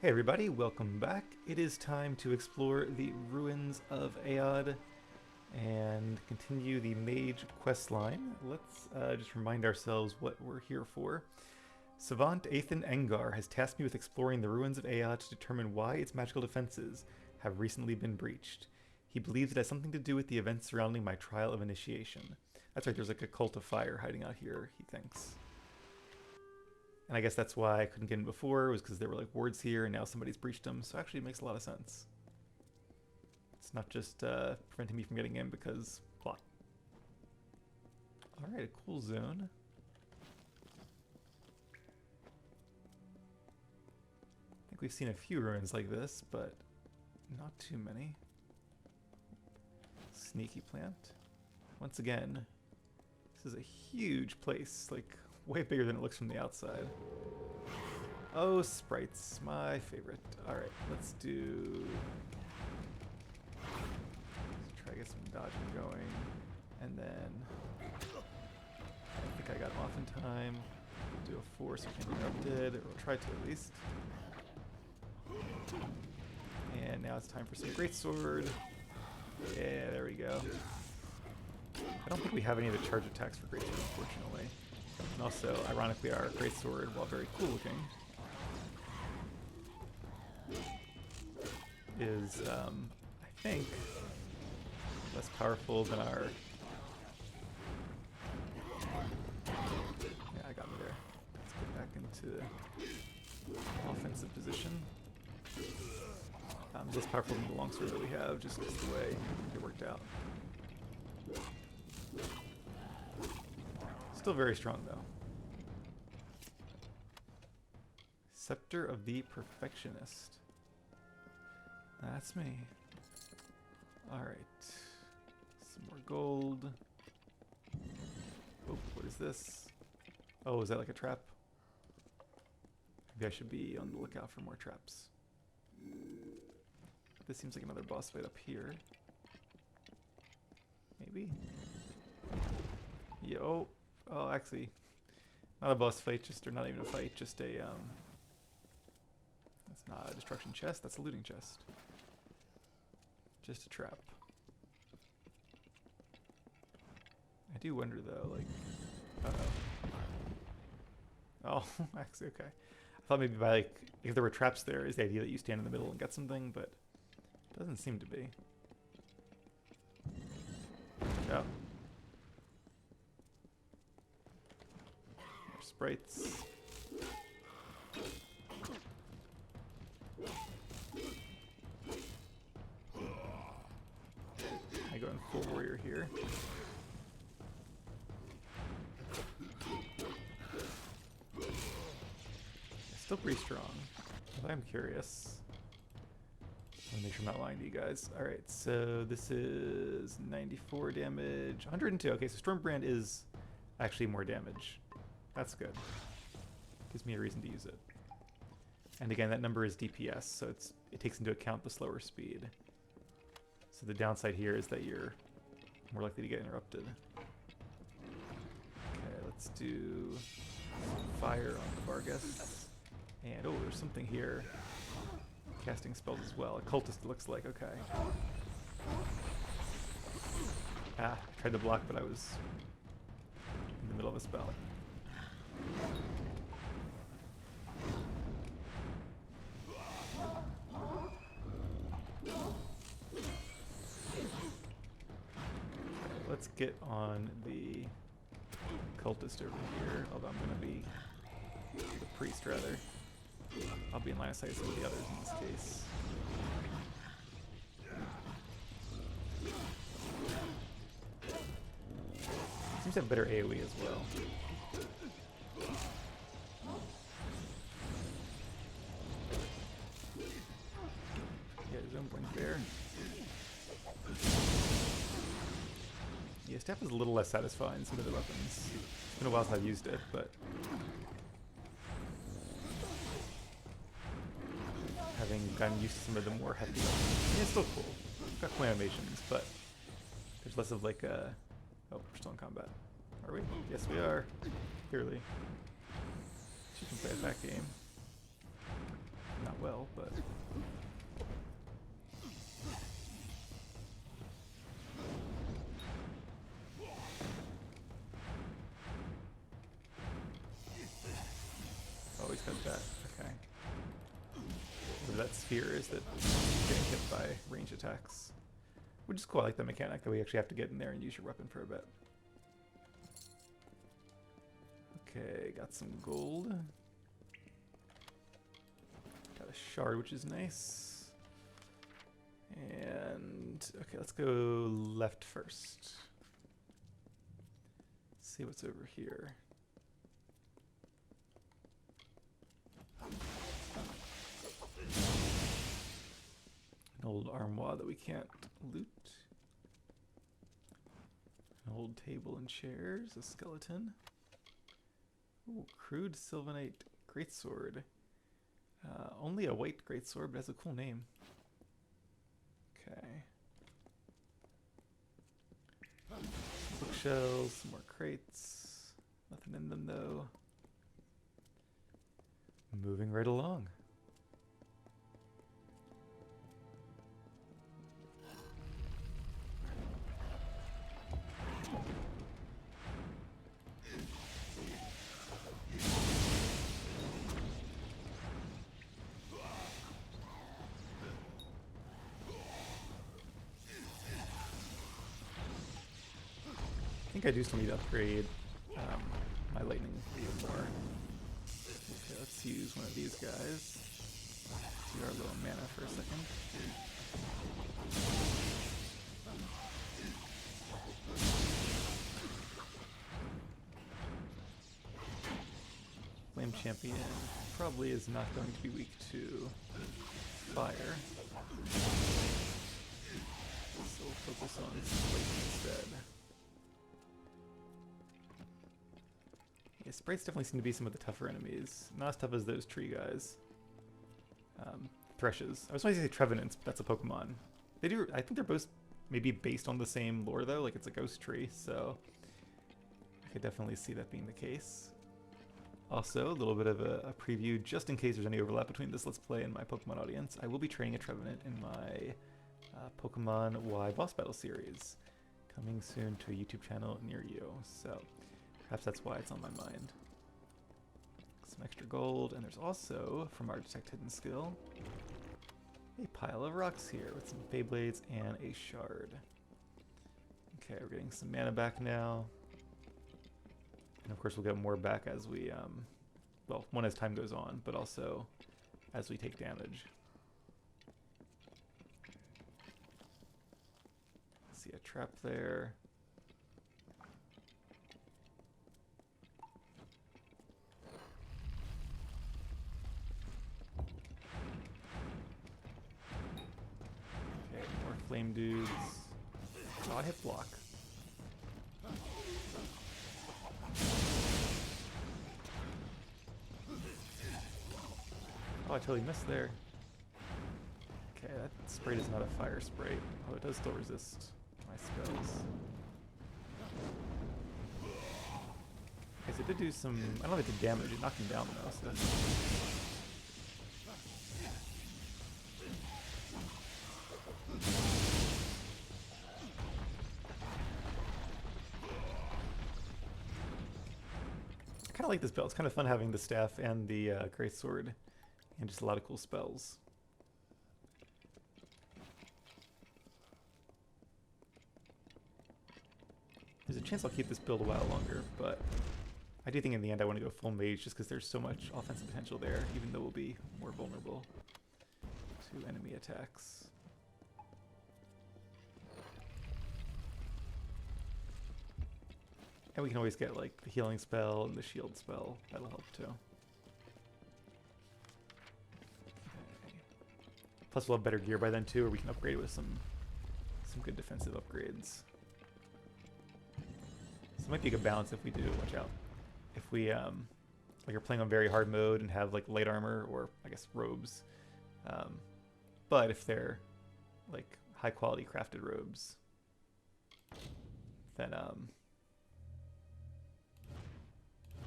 Hey everybody, welcome back. It is time to explore the ruins of Aodh and continue the mage quest line. Let's just remind ourselves what we're here for. Savant Athan Engar has tasked me with exploring the ruins of Aodh to determine why its magical defenses have recently been breached. He believes it has something to do with the events surrounding my trial of initiation. That's right, there's like a cult of fire hiding out here, he thinks. And I guess that's why I couldn't get in before, was because there were like wards here and now somebody's breached them, so actually it makes a lot of sense. It's not just preventing me from getting in because plot. Alright, a cool zone. I think we've seen a few ruins like this, but not too many. Sneaky plant. Once again, this is a huge place, like way bigger than it looks from the outside. Oh, sprites, my favorite. Alright, let's try to get some dodging going. And then I think I got him off in time. Do a force so we can't be interrupted, or we'll try to at least. And now it's time for some greatsword. Yeah, there we go. I don't think we have any of the charge attacks for greatsword, unfortunately. And also, ironically, our greatsword, while very cool looking, is, I think, less powerful than our... Yeah, I got me there. Let's get back into offensive position. Less powerful than the longsword that we have, just because the way it worked out. Still very strong, though. Scepter of the Perfectionist. That's me. Alright. Some more gold. Oh, what is this? Oh, is that like a trap? Maybe I should be on the lookout for more traps. This seems like another boss fight up here. Maybe? Yo. Oh, actually, not a boss fight, or not even a fight, just a, that's not a destruction chest, that's a looting chest. Just a trap. I do wonder, though, like, uh-oh. Oh, actually, okay. I thought maybe by, like, if there were traps there, is the idea that you stand in the middle and get something, but it doesn't seem to be. Yeah. Sprites. I go in full warrior here. Still pretty strong, but I'm curious. Let me make sure I'm not lying to you guys. Alright, so this is 94 damage, 102. Okay, so Stormbrand is actually more damage. That's good. Gives me a reason to use it. And again, that number is DPS, so it takes into account the slower speed. So the downside here is that you're more likely to get interrupted. Okay, let's do fire on Vargas. And oh, there's something here. Casting spells as well. A cultist, it looks like. Okay. Ah, I tried to block, but I was in the middle of a spell. Let's get on the cultist over here, although I'm going to be the priest, rather. I'll be in line of sight of some of the others in this case. Seems to have better AoE as well. Yeah, zone point there. Yeah, staff is a little less satisfying than some of the weapons. It's been a while since I've used it, but having gotten used to some of the more heavy weapons, yeah, it's still cool. Got cool animations, but there's less of like a... Oh, we're still in combat. Are we? Yes, we are. Clearly. You can play a back game. Not well, but... Oh, he's got that. Okay. So that sphere is that getting hit by range attacks. Which is cool, I like the mechanic that we actually have to get in there and use your weapon for a bit. Okay, got some gold. Got a shard, which is nice. And, okay, let's go left first. Let's see what's over here. An old armoire that we can't loot. An old table and chairs, a skeleton. Ooh, crude sylvanite greatsword. Only a white greatsword, but has a cool name. Okay. Bookshelves, some more crates. Nothing in them though. Moving right along. I think I do still need to upgrade my lightning even more. Okay, let's use one of these guys. Let's use our little mana for a second. Flame Champion probably is not going to be weak to fire. So we'll focus on lightning instead. Yeah, sprites definitely seem to be some of the tougher enemies. Not as tough as those tree guys. Threshes. I was going to say Trevenants, but that's a Pokemon. They do. I think they're both maybe based on the same lore though, like it's a ghost tree, so I could definitely see that being the case. Also, a little bit of a preview, just in case there's any overlap between this Let's Play and my Pokemon audience. I will be training a Trevenant in my Pokemon Y Boss Battle series, coming soon to a YouTube channel near you, so perhaps that's why it's on my mind. Some extra gold, and there's also, from our Detect Hidden skill, a pile of rocks here with some Beyblades and a shard. Okay, we're getting some mana back now. And of course we'll get more back as we, well, one as time goes on, but also as we take damage. See a trap there. Okay, more flame dudes. Oh, I hit block. Oh, I totally missed there. Okay, that spray is not a fire spray. Oh, it does still resist my spells. Okay, so it did do some... I don't know if it did damage. It knocked him down though, so that's... I kind of like this build. It's kind of fun having the staff and the great sword. And just a lot of cool spells. There's a chance I'll keep this build a while longer, but I do think in the end I want to go full mage just because there's so much offensive potential there, even though we'll be more vulnerable to enemy attacks. And we can always get like the healing spell and the shield spell. That'll help too. Plus we'll have better gear by then too, or we can upgrade with some good defensive upgrades. So it might be a good balance if we do, watch out. If we like are playing on very hard mode and have like light armor or I guess robes. But if they're like high quality crafted robes, then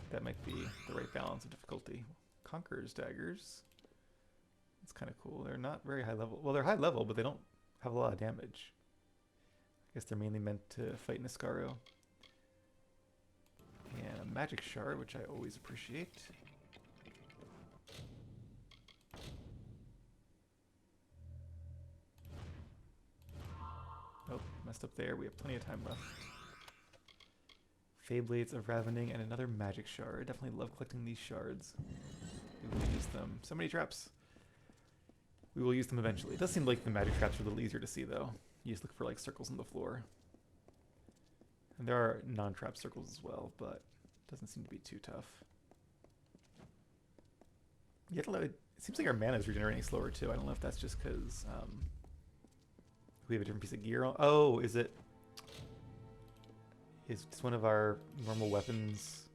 that might be the right balance of difficulty. Conqueror's daggers. It's kind of cool. They're not very high level. Well, they're high level, but they don't have a lot of damage. I guess they're mainly meant to fight Niskaro. And a magic shard, which I always appreciate. Oh, messed up there. We have plenty of time left. Blades of Ravening and another magic shard. Definitely love collecting these shards. We will use them. So many traps. We will use them eventually. It does seem like the magic traps are a little easier to see though. You just look for like circles on the floor. And there are non-trap circles as well, but it doesn't seem to be too tough. It seems like our mana is regenerating slower too. I don't know if that's just because we have a different piece of gear on. Oh, is it? Is just one of our normal weapons.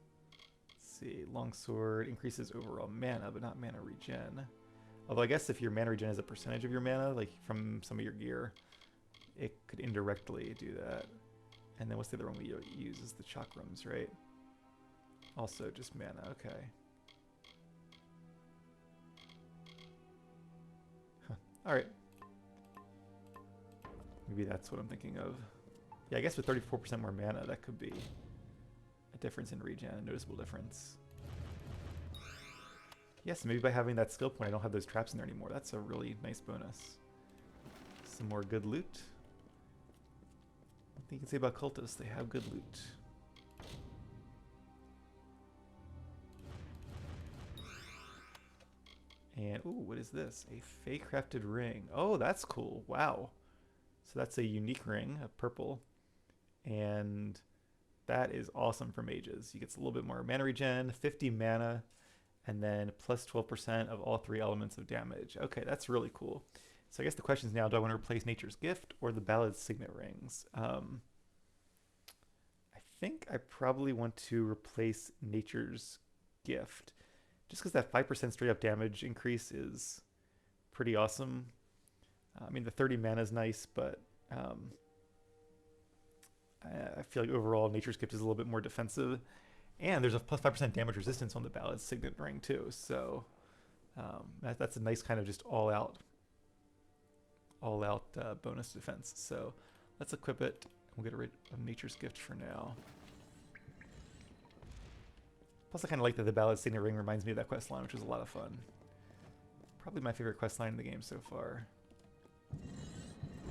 Let's see, longsword increases overall mana, but not mana regen. Although I guess if your mana regen is a percentage of your mana, like from some of your gear, it could indirectly do that. And then what's the other one we use is the chakrams, right? Also just mana, okay. Huh. Alright. Maybe that's what I'm thinking of. Yeah, I guess with 34% more mana, that could be a difference in regen, a noticeable difference. Yes, maybe by having that skill point, I don't have those traps in there anymore. That's a really nice bonus. Some more good loot. One thing you can say about cultists, they have good loot. And, ooh, what is this? A Fey-crafted ring. Oh, that's cool. Wow. So that's a unique ring, a purple. And that is awesome for mages. You get a little bit more mana regen, 50 mana, and then plus 12% of all 3 elements of damage. Okay, that's really cool. So I guess the question is now, do I want to replace Nature's Gift or the Ballad's Signet Rings? I think I probably want to replace Nature's Gift, just because that 5% straight up damage increase is pretty awesome. I mean, the 30 mana is nice, but I feel like overall Nature's Gift is a little bit more defensive. And there's a plus 5% damage resistance on the Ballad's Signet Ring too. So that's a nice kind of just all-out bonus defense. So let's equip it. We'll get rid of Nature's Gift for now. Plus I kind of like that the Ballad's Signet Ring reminds me of that quest line, which was a lot of fun. Probably my favorite quest line in the game so far.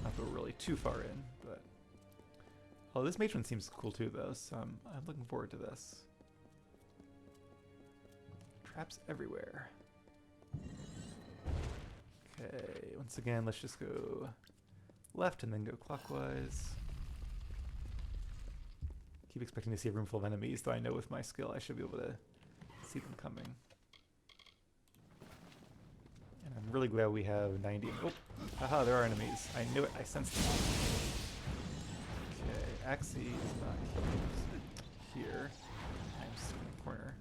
Not that we're really too far in, but... Oh, this mage one seems cool too, though, so I'm looking forward to this. Traps everywhere. Okay, once again, let's just go left and then go clockwise. Keep expecting to see a room full of enemies, though I know with my skill I should be able to see them coming. And I'm really glad we have 90. Oh, haha, there are enemies. I knew it. I sensed it. Okay, Axie is not here. I'm stuck in the corner.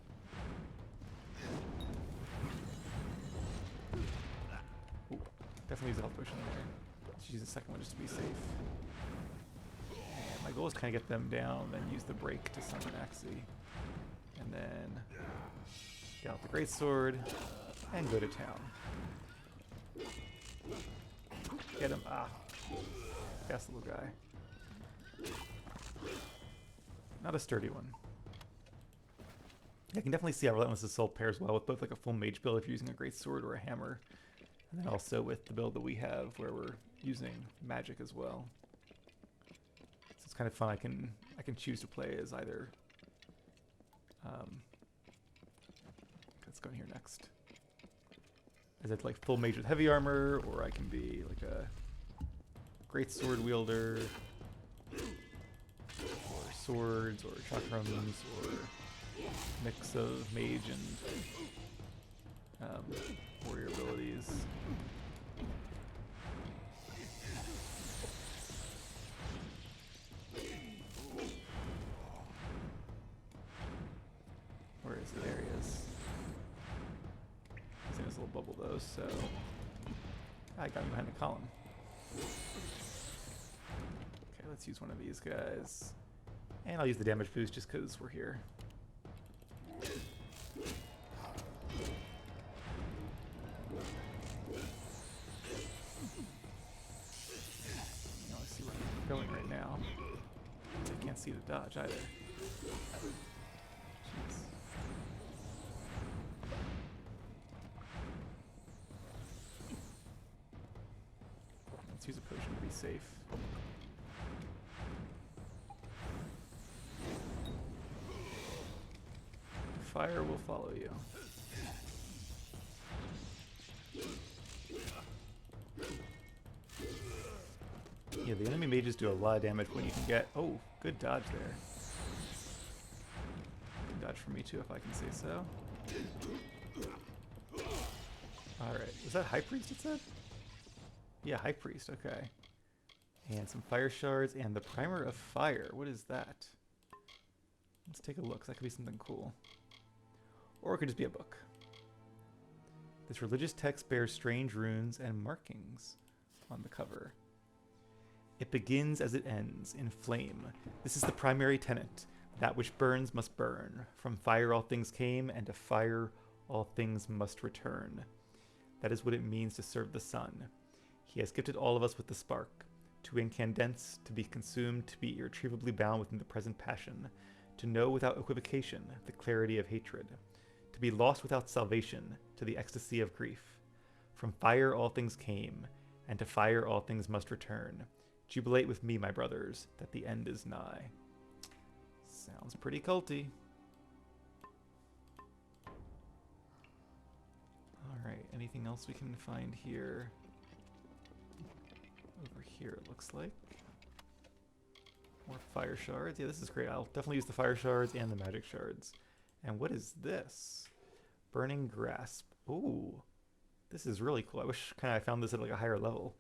Ooh, definitely use a health potion there. Let's use the second one just to be safe. And my goal is kind of get them down, then use the break to summon Axie. And then get out the greatsword and go to town. Get him. Ah. Fast little guy. Not a sturdy one. I can definitely see how Relentless Assault pairs well with both like a full mage build if you're using a greatsword or a hammer. And then also with the build that we have where we're using magic as well. So it's kind of fun. I can choose to play as either. Let's go in here next. Is it like full mage with heavy armor, or I can be like a great sword wielder, or swords, or chakrams, or mix of mage and warrior abilities. Where is it? There he is. He's in his little bubble though, so I got him behind the column. Okay, let's use one of these guys. And I'll use the damage boost just because we're here. see to dodge either. Jeez. Let's use a potion to be safe. Fire will follow you. Yeah, the enemy mages do a lot of damage when you can get... Oh, good dodge there. Good dodge for me too, if I can say so. Alright, was that High Priest it said? Yeah, High Priest, okay. And some Fire Shards and the Primer of Fire. What is that? Let's take a look, 'cause that could be something cool. Or it could just be a book. This religious text bears strange runes and markings on the cover. It begins as it ends, in flame. This is the primary tenet. That which burns must burn. From fire all things came, and to fire all things must return. That is what it means to serve the sun. He has gifted all of us with the spark. To incandesce, to be consumed, to be irretrievably bound within the present passion. To know without equivocation the clarity of hatred. To be lost without salvation, to the ecstasy of grief. From fire all things came, and to fire all things must return. Jubilate with me, my brothers, that the end is nigh. Sounds pretty culty. Alright, anything else we can find here? Over here, it looks like. More fire shards. Yeah, this is great. I'll definitely use the fire shards and the magic shards. And what is this? Burning grasp. Ooh, this is really cool. I wish I found this at like a higher level.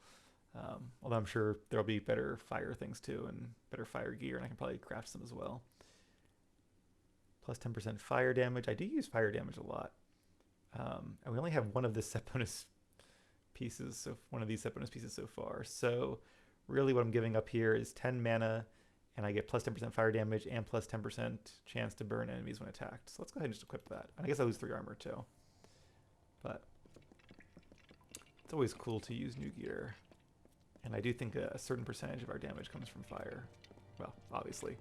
Although I'm sure there'll be better fire things too, and better fire gear, and I can probably craft some as well. Plus 10% fire damage. I do use fire damage a lot. And we only have one of the set bonus pieces, so one of these set bonus pieces so far. So really what I'm giving up here is 10 mana, and I get plus 10% fire damage and plus 10% chance to burn enemies when attacked. So let's go ahead and just equip that. And I guess I lose 3 armor too. But it's always cool to use new gear. And I do think a certain percentage of our damage comes from fire. Well, obviously,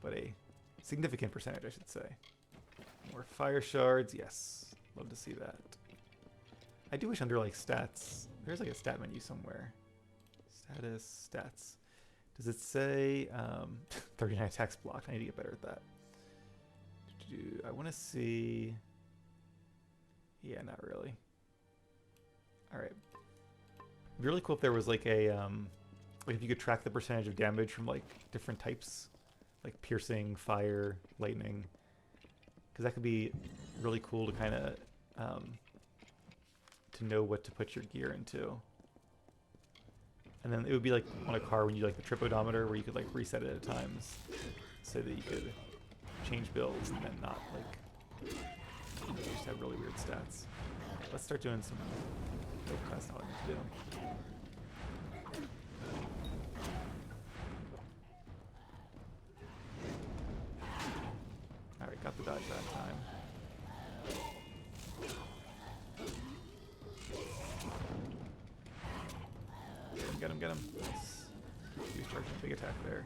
but a significant percentage, I should say. More fire shards, yes. Love to see that. I do wish under like stats, there's like a stat menu somewhere. Status, stats. Does it say 39 attacks blocked? I need to get better at that. I want to see... Yeah, not really. Alright. It'd be really cool if there was like a, like if you could track the percentage of damage from like different types, like piercing, fire, lightning, because that could be really cool to kind of, to know what to put your gear into. And then it would be like on a car when you like the trip odometer where you could like reset it at times so that you could change builds and then not like, you just have really weird stats. Let's start doing some... Nope, that's not what I need to do. Alright, got the dodge that time. Get him, get him. Nice. He was charging a big attack there.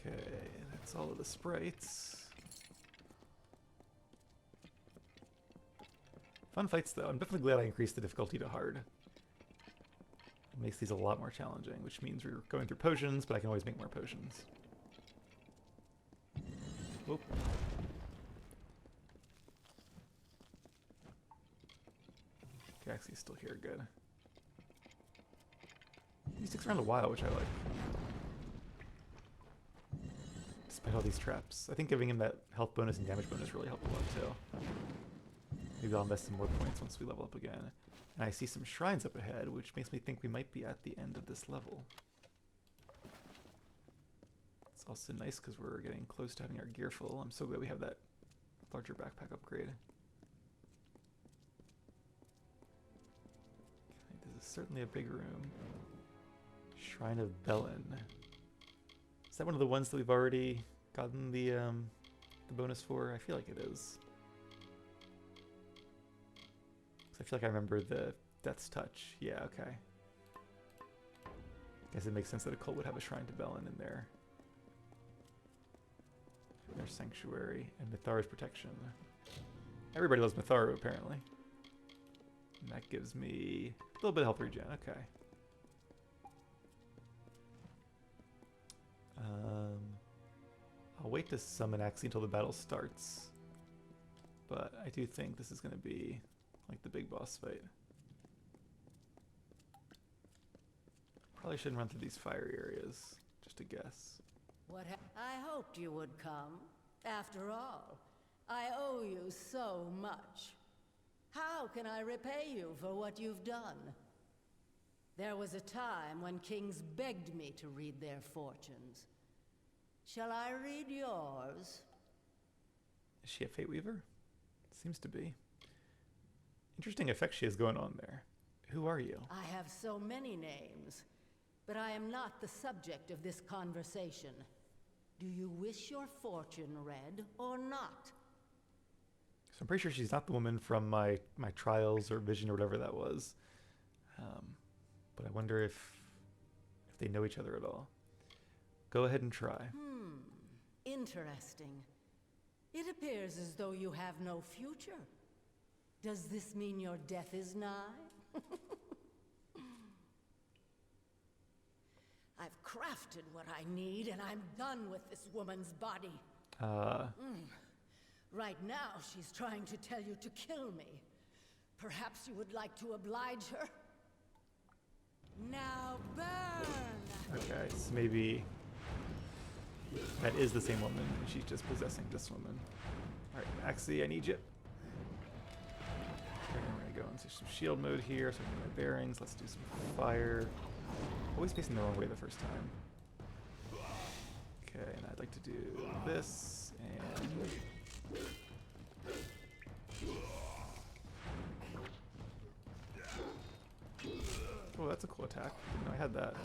Okay, that's all of the sprites. Fun fights though. I'm definitely glad I increased the difficulty to hard. It makes these a lot more challenging, which means we're going through potions, but I can always make more potions. Whoop. Gaxie's still here, good. He sticks around a while, which I like. Despite all these traps. I think giving him that health bonus and damage bonus really helped a lot too. Maybe I'll invest some more points once we level up again. And I see some shrines up ahead, which makes me think we might be at the end of this level. It's also nice because we're getting close to having our gear full. I'm so glad we have that larger backpack upgrade. Okay, this is certainly a big room. Shrine of Belen. Is that one of the ones that we've already gotten the bonus for? I feel like it is. I feel like I remember the Death's Touch. Yeah, okay. Guess it makes sense that a cult would have a shrine to Belin in there. Their sanctuary and Mitharu's protection. Everybody loves Mitharu, apparently. And that gives me a little bit of health regen. Okay. I'll wait to summon Axie until the battle starts. But I do think this is going to be like the big boss fight. Probably shouldn't run through these fiery areas. Just a guess. I hoped you would come. After all, I owe you so much. How can I repay you for what you've done? There was a time when kings begged me to read their fortunes. Shall I read yours? Is she a Fate Weaver? Seems to be. Interesting effect she has going on there. Who are you? I have so many names, but I am not the subject of this conversation. Do you wish your fortune read or not? So I'm pretty sure she's not the woman from my trials or vision or whatever that was. But I wonder if they know each other at all. Go ahead and try. Interesting. It appears as though you have no future. Does this mean your death is nigh? I've crafted what I need, and I'm done with this woman's body. Right now, she's trying to tell you to kill me. Perhaps you would like to oblige her? Now burn! Okay, so maybe that is the same woman, and she's just possessing this woman. Alright, Axie, I need you. Okay, I'm gonna go into some shield mode here, so I can get my bearings. Let's do some fire. Always facing the wrong way the first time. Okay, and I'd like to do this, and... Oh, that's a cool attack. Didn't know I had that.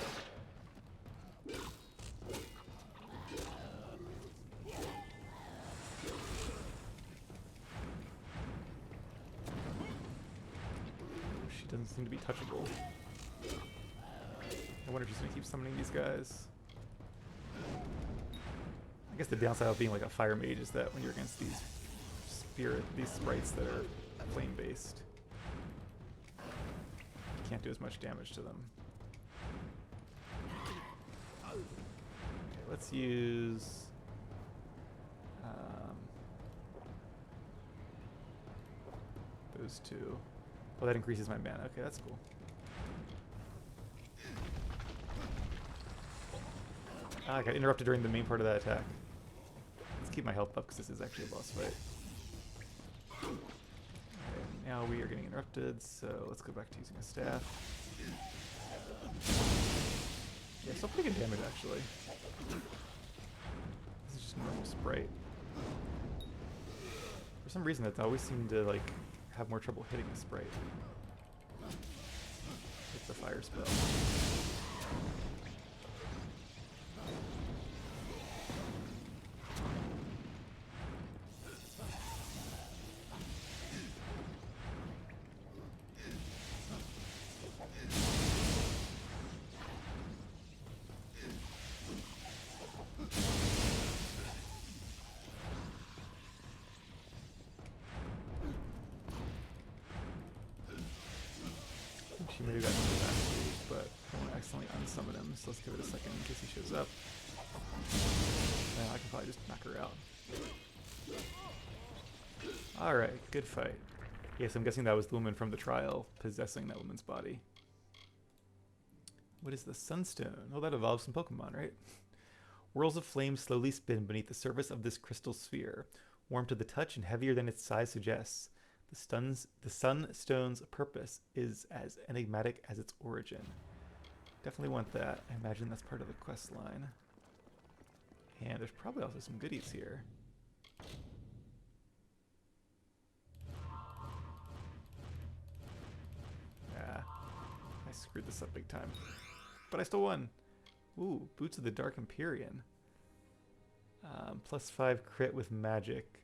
She doesn't seem to be touchable. I wonder if she's gonna keep summoning these guys. I guess the downside of being like a fire mage is that when you're against these sprites that are flame based, you can't do as much damage to them. Okay, let's use those two. Well, that increases my mana. Okay, that's cool. Ah, I got interrupted during the main part of that attack. Let's keep my health up because this is actually a boss fight. Okay, now we are getting interrupted, so let's go back to using a staff. Yeah, still pretty good damage actually. This is just a normal sprite. For some reason, that always seemed to like have more trouble hitting the sprite. It's the fire spell. She maybe got into that stage, but I want to accidentally unsummon him, so let's give it a second in case he shows up. And I can probably just knock her out. Alright, good fight. Yes, I'm guessing that was the woman from the trial possessing that woman's body. What is the Sunstone? Oh, that evolves some Pokemon, right? Whirls of flame slowly spin beneath the surface of this crystal sphere, warm to the touch and heavier than its size suggests. The Sunstone's purpose is as enigmatic as its origin. Definitely want that. I imagine that's part of the quest line. And there's probably also some goodies here. Yeah, I screwed this up big time. But I still won. Ooh, Boots of the Dark Empyrean. +5 crit with magic.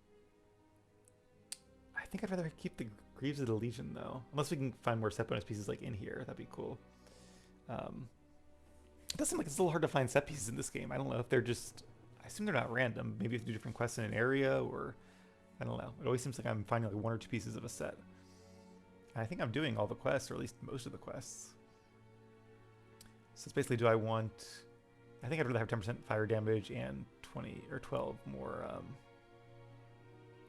I think I'd rather keep the Greaves of the Legion though. Unless we can find more set bonus pieces like in here. That'd be cool. It does seem like it's a little hard to find set pieces in this game. I don't know if they're just... I assume they're not random. Maybe you have to do different quests in an area, or... I don't know. It always seems like I'm finding like 1 or 2 pieces of a set. And I think I'm doing all the quests, or at least most of the quests. So it's basically, do I want... I think I'd rather have 10% fire damage and 20 or 12 more...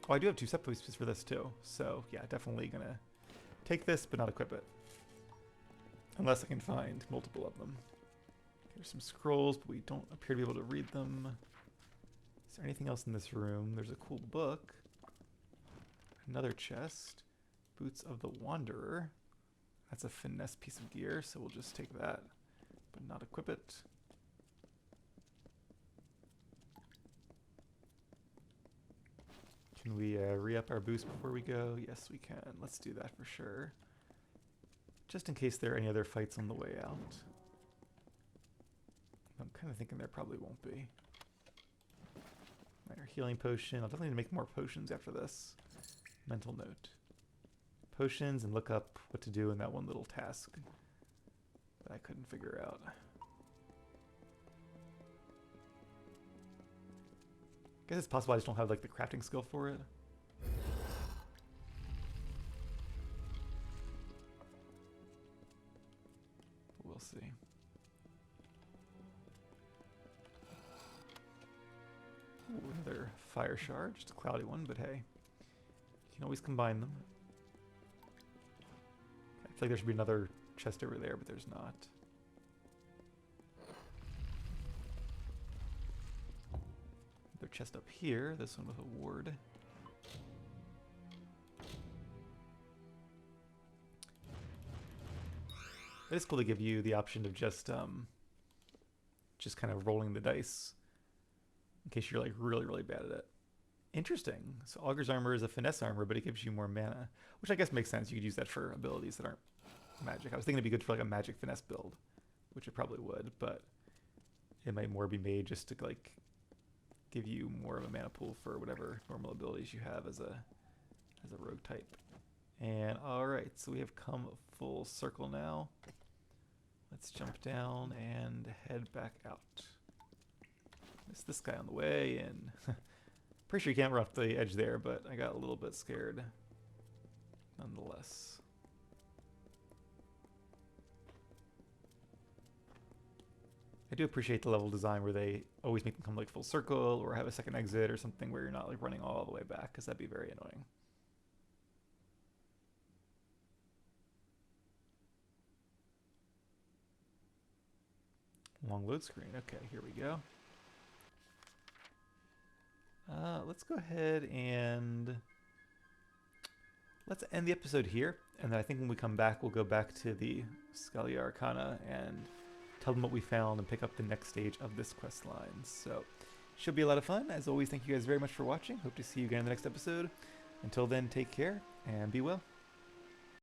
Oh, I do have 2 set pieces for this too. So yeah, definitely gonna take this, but not equip it. Unless I can find multiple of them. There's some scrolls, but we don't appear to be able to read them. Is there anything else in this room? There's a cool book. Another chest. Boots of the Wanderer. That's a finesse piece of gear, so we'll just take that, but not equip it. Can we re-up our boost before we go? Yes, we can. Let's do that for sure. Just in case there are any other fights on the way out. I'm kind of thinking there probably won't be. Right, our healing potion. I'll definitely need to make more potions after this. Mental note. Potions, and look up what to do in that one little task that I couldn't figure out. I guess it's possible I just don't have like the crafting skill for it. But we'll see. Ooh, another fire shard, just a cloudy one, but hey, you can always combine them. I feel like there should be another chest over there, but there's not. Another chest up here, this one with a ward. It is cool to give you the option of just kind of rolling the dice in case you're like really, really bad at it. Interesting. So Augur's armor is a finesse armor, but it gives you more mana, which I guess makes sense. You could use that for abilities that aren't magic. I was thinking it'd be good for like a magic finesse build, which it probably would, but it might more be made just to like give you more of a mana pool for whatever normal abilities you have as a rogue type. And all right, so we have come full circle now. Let's jump down and head back out. Missed this guy on the way, and pretty sure you can't run off the edge there, but I got a little bit scared nonetheless. I do appreciate the level design where they always make them come like full circle or have a second exit or something where you're not like running all the way back, because that'd be very annoying. Long load screen. Okay, here we go. Let's go ahead and let's end the episode here. And then I think when we come back, we'll go back to the Scalia Arcana and tell them what we found and pick up the next stage of this quest line. So, should be a lot of fun. As always, thank you guys very much for watching. Hope to see you again in the next episode. Until then, take care and be well.